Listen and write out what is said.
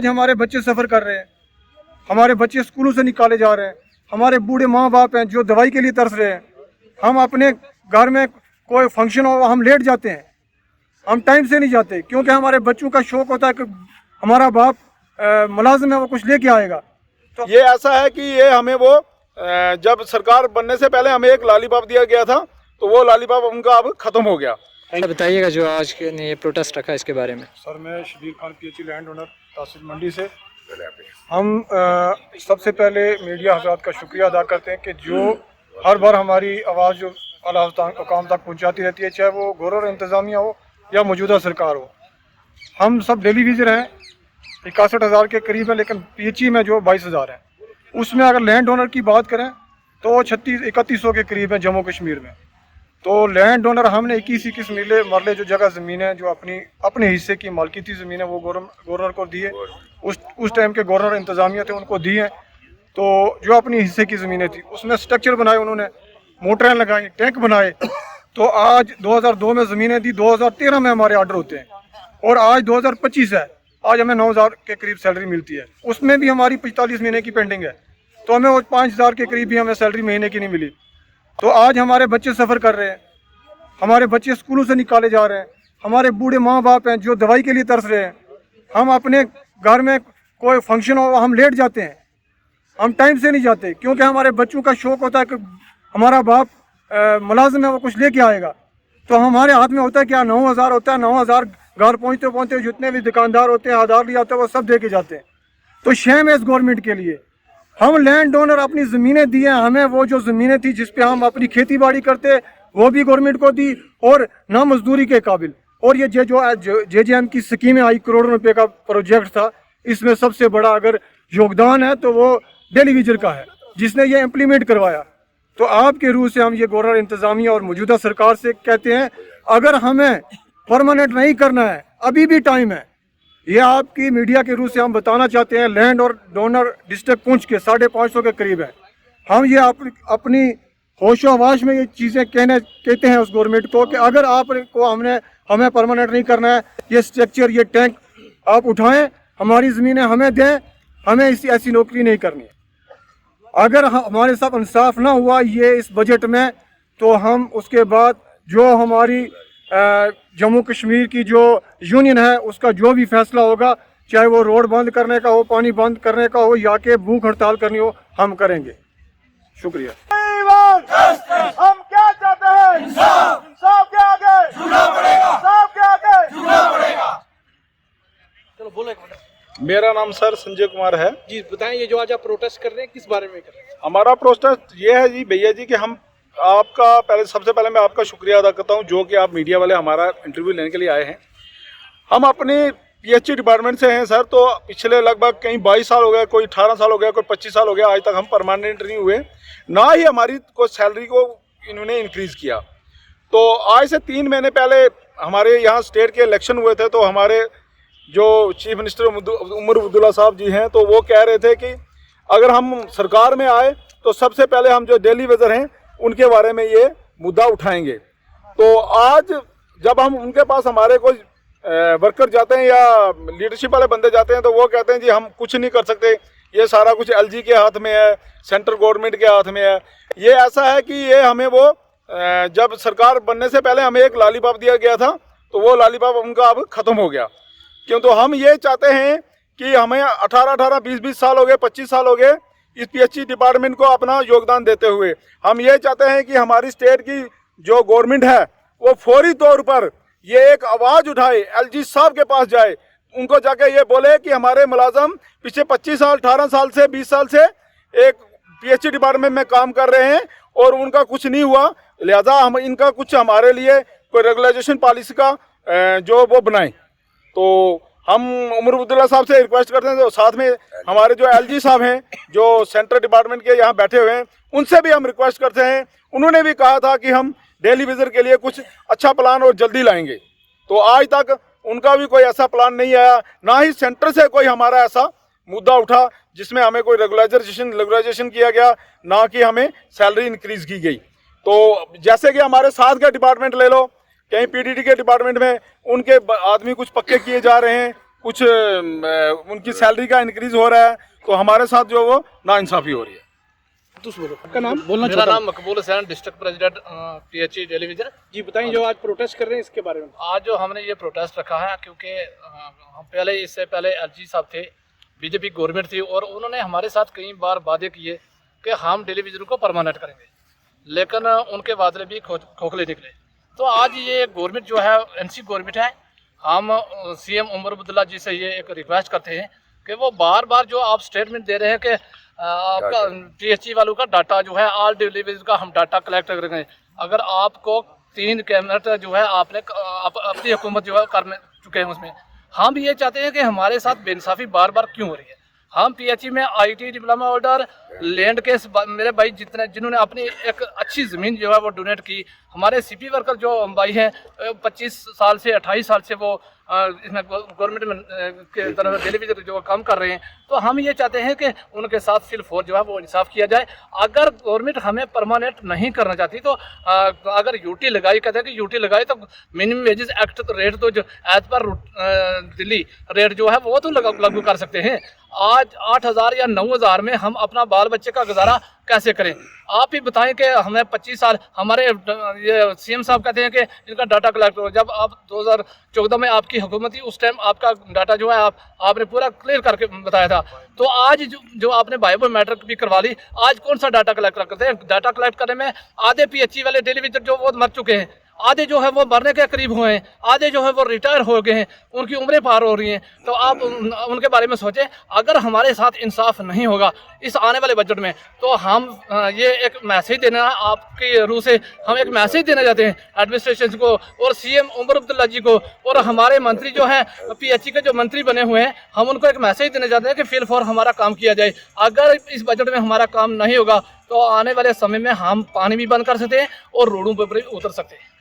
आज हमारे बच्चे सफ़र कर रहे हैं, हमारे बच्चे स्कूलों से निकाले जा रहे हैं, हमारे बूढ़े माँ बाप हैं जो दवाई के लिए तरस रहे हैं। हम अपने घर में कोई फंक्शन हो हम लेट जाते हैं, हम टाइम से नहीं जाते, क्योंकि हमारे बच्चों का शौक होता है कि हमारा बाप मुलाजिम है, वो कुछ लेके आएगा। तो ये ऐसा है कि ये हमें वो जब सरकार बनने से पहले हमें एक लॉलीपॉप दिया गया था, तो वो लॉलीपॉप उनका अब ख़त्म हो गया। बताइएगा जो आज ने ये प्रोटेस्ट रखा इसके बारे में। सर मैं Shabir Khan PHE land owner tehsil Mandi से। हम सबसे पहले मीडिया हज़रात का शुक्रिया अदा करते हैं कि जो हर बार हमारी आवाज़ जो आला हुकाम तक पहुँचाती रहती है, चाहे वो गवर्नर इंतज़ामिया हो या मौजूदा सरकार हो। हम सब डेली विजिटर हैं, 61,000 के करीब है, लेकिन PHE में जो 22,000 है, उसमें अगर लैंड ओनर की बात करें तो 3100 के करीब है जम्मू कश्मीर में। तो लैंड ओनर हमने 21 मरले जो जगह ज़मीन है जो अपने हिस्से की मालकी थी ज़मीन है, वो गवर्नर को दी है। उस टाइम के गवर्नर इंतज़ामिया थे, उनको दी है। तो जो अपनी हिस्से की ज़मीनें थी उसमें स्ट्रक्चर बनाए उन्होंने, मोटरें लगाई, टैंक बनाए। तो आज 2002 में ज़मीनें दी, 2013 में हमारे आर्डर होते हैं, और आज 2025 है, आज हमें 9,000 के करीब सैलरी मिलती है। उसमें भी हमारी 45 महीने की पेंडिंग है, तो हमें वो 5,000 के करीब भी हमें सैलरी महीने की नहीं मिली। तो आज हमारे बच्चे सफ़र कर रहे हैं, हमारे बच्चे स्कूलों से निकाले जा रहे हैं, हमारे बूढ़े माँ बाप हैं जो दवाई के लिए तरस रहे हैं। हम अपने घर में कोई फंक्शन हो हम लेट जाते हैं, हम टाइम से नहीं जाते, क्योंकि हमारे बच्चों का शौक होता है कि हमारा बाप मुलाजिम है, वो कुछ लेके आएगा। तो हमारे हाथ में होता है क्या, 9,000 होता है, 9,000 घर पहुँचते पहुँचते जितने भी दुकानदार होते हैं, आधार लिया होता है, वो सब दे के जाते हैं। तो शेम है इस गवर्नमेंट के लिए। हम लैंड ओनर अपनी ज़मीनें दी हैं, हमें वो जो ज़मीनें थी जिस पे हम अपनी खेती बाड़ी करते वो भी गवर्नमेंट को दी, और ना मजदूरी के काबिल। और ये जो JJM की स्कीमें आई, करोड़ों रुपए का प्रोजेक्ट था, इसमें सबसे बड़ा अगर योगदान है तो वो डेली विजर का है, जिसने ये इम्प्लीमेंट करवाया। तो आपके रूह से हम ये गवर्नर इंतज़ामिया और मौजूदा सरकार से कहते हैं, अगर हमें परमानेंट नहीं करना है, अभी भी टाइम है। ये आपकी मीडिया के रूह से हम बताना चाहते हैं, लैंड और डोनर डिस्ट्रिक्ट पुंछ के 550 के करीब है। हम ये अपनी होशो आवाज़ में ये चीज़ें कहते हैं उस गवर्नमेंट को कि अगर आपको हमें परमानेंट नहीं करना है, ये स्ट्रक्चर, ये टैंक आप उठाएं, हमारी ज़मीनें हमें दें, हमें ऐसी नौकरी नहीं करनी है। अगर हमारे साथ इंसाफ ना हुआ ये इस बजट में, तो हम उसके बाद जो हमारी जम्मू कश्मीर की जो यूनियन है उसका जो भी फैसला होगा, चाहे वो रोड बंद करने का हो, पानी बंद करने का हो, या कि भूख हड़ताल करनी हो, हम करेंगे। शुक्रिया। हम क्या चाहते हैं? इंसाफ के आगे झुकना पड़ेगा, इंसाफ के आगे झुकना पड़ेगा। चलो बोलो। मेरा नाम सर संजय कुमार है जी। बताएं ये जो आज आप प्रोटेस्ट कर रहे हैं किस बारे में कर रहे हैं? हमारा प्रोटेस्ट ये है जी भैया जी कि हम सबसे पहले मैं आपका शुक्रिया अदा करता हूं जो कि आप मीडिया वाले हमारा इंटरव्यू लेने के लिए आए हैं। हम अपने PHE डिपार्टमेंट से हैं सर, तो पिछले लगभग कहीं 22 साल हो गए, कोई 18 साल हो गया, कोई 25 साल हो गया, आज तक हम परमानेंट नहीं हुए, ना ही हमारी को सैलरी को इन्होंने इंक्रीज़ किया। तो आज से 3 महीने पहले हमारे यहाँ स्टेट के इलेक्शन हुए थे, तो हमारे जो चीफ मिनिस्टर उमर अब्दुल्ला साहब जी हैं, तो वो कह रहे थे कि अगर हम सरकार में आए तो सबसे पहले हम जो डेली वेजर हैं उनके बारे में ये मुद्दा उठाएंगे। तो आज जब हम उनके पास हमारे कोई वर्कर जाते हैं या लीडरशिप वाले बंदे जाते हैं, तो वो कहते हैं जी हम कुछ नहीं कर सकते, ये सारा कुछ LG के हाथ में है, सेंट्रल गवर्नमेंट के हाथ में है। ये ऐसा है कि ये हमें वो जब सरकार बनने से पहले हमें एक लॉलीपॉप दिया गया था, तो वो लॉलीपॉप उनका अब ख़त्म हो गया। क्यों? तो हम ये चाहते हैं कि हमें 18, 20 साल हो गए, 25 साल हो गए इस PHE डिपार्टमेंट को अपना योगदान देते हुए। हम ये चाहते हैं कि हमारी स्टेट की जो गवर्नमेंट है वो फौरी तौर पर ये एक आवाज़ उठाए, LG साहब के पास जाए, उनको जाके ये बोले कि हमारे मुलाजम पिछले 25 साल, 18 साल से 20 साल से एक PHE डिपार्टमेंट में काम कर रहे हैं और उनका कुछ नहीं हुआ, लिहाजा हम इनका कुछ हमारे लिए कोई रेगुलाइजेशन पॉलिसी का जो वो बनाएं। तो हम उमर अब्दुल्ला साहब से रिक्वेस्ट करते हैं, तो साथ में हमारे जो LG साहब हैं जो सेंट्रल डिपार्टमेंट के यहाँ बैठे हुए हैं, उनसे भी हम रिक्वेस्ट करते हैं। उन्होंने भी कहा था कि हम डेली विजर के लिए कुछ अच्छा प्लान और जल्दी लाएंगे, तो आज तक उनका भी कोई ऐसा प्लान नहीं आया, ना ही सेंटर से कोई हमारा ऐसा मुद्दा उठा जिसमें हमें कोई रेगुलाइजेशन किया गया, ना कि हमें सैलरी इंक्रीज़ की गई। तो जैसे कि हमारे साथ का डिपार्टमेंट ले लो, कहीं PDD के डिपार्टमेंट में उनके आदमी कुछ पक्के किए जा रहे हैं, कुछ उनकी सैलरी का इंक्रीज हो रहा है, तो हमारे साथ जो वो नाइंसाफ़ी हो रही है। आपका नाम बोलना मेरा नाम Maqbool Hussain, district president PHE television. जी बताइए, जो आज प्रोटेस्ट कर रहे हैं इसके बारे में। आज जो हमने ये प्रोटेस्ट रखा है क्योंकि हम इससे पहले LG साहब थे, बीजेपी गवर्नमेंट थी, और उन्होंने हमारे साथ कई बार वादे किए कि हम टेलीविज़न को परमानेंट करेंगे, लेकिन उनके वादे भी खोखले निकले। तो आज ये गवर्नमेंट जो है NC गवर्नमेंट है, हम CM उमर अब्दुल्ला जी से ये एक रिक्वेस्ट करते हैं कि वो बार बार जो आप स्टेटमेंट दे रहे हैं कि आपका PHE वालों का डाटा जो है ऑल डिलीवरीज का हम डाटा कलेक्ट करेंगे। अगर आपको 3 कैबिनेट जो है आपने अपनी हुकूमत जो है कर चुके हैं, उसमें हम ये चाहते हैं कि हमारे साथ बेइंसाफ़ी बार बार क्यों हो रही है। हम PHE में IT डिप्लोमा होल्डर, लैंड के मेरे भाई जिन्होंने अपनी एक अच्छी ज़मीन जो है वो डोनेट की, हमारे CP वर्कर जो भाई हैं 25 साल से 28 साल से वो इसमें गवर्नमेंट में के तरफ टेलीविज़न जो काम कर रहे हैं। तो हम ये चाहते हैं कि उनके साथ सिल4 जो है वो इंसाफ किया जाए। अगर गवर्नमेंट हमें परमानेंट नहीं करना चाहती तो अगर UT लगाई, कहते हैं कि UT लगाई तो मिनिमम वेजेस एक्ट तो रेट तो जो एज पर दिल्ली रेट जो है वो तो लागू कर सकते हैं। आज 8,000 या 9,000 में हम अपना बाल बच्चे का गुजारा कैसे करें? आप ही बताएं कि हमें 25 साल, हमारे ये CM साहब कहते हैं कि इनका डाटा कलेक्ट हो। जब आप 2014 में आपकी हुकूमत थी, उस टाइम आपका डाटा जो है आपने पूरा क्लियर करके बताया था। तो आज जो आपने बायोमेट्रिक भी करवा ली, आज कौन सा डाटा कलेक्ट करते हैं? डाटा कलेक्ट करने में आधे PHE वाले टेलीविज़न जो वो मर चुके हैं, आधे जो है वो मरने के करीब हुए हैं, आधे जो है वो रिटायर हो गए हैं, उनकी उम्रें पार हो रही हैं। तो आप उनके बारे में सोचें। अगर हमारे साथ इंसाफ नहीं होगा इस आने वाले बजट में, तो हम ये एक मैसेज देना है आपके रूह से, हम एक मैसेज देना चाहते हैं एडमिनिस्ट्रेशन को और CM उमर अब्दुल्ला जी को, और हमारे मंत्री जो हैं PHE के जो मंत्री बने हुए हैं, हम उनको एक मैसेज देना चाहते हैं कि फिल4 हमारा काम किया जाए। अगर इस बजट में हमारा काम नहीं होगा तो आने वाले समय में हम पानी भी बंद कर सकते हैं और रोडों पर भी उतर सकते हैं।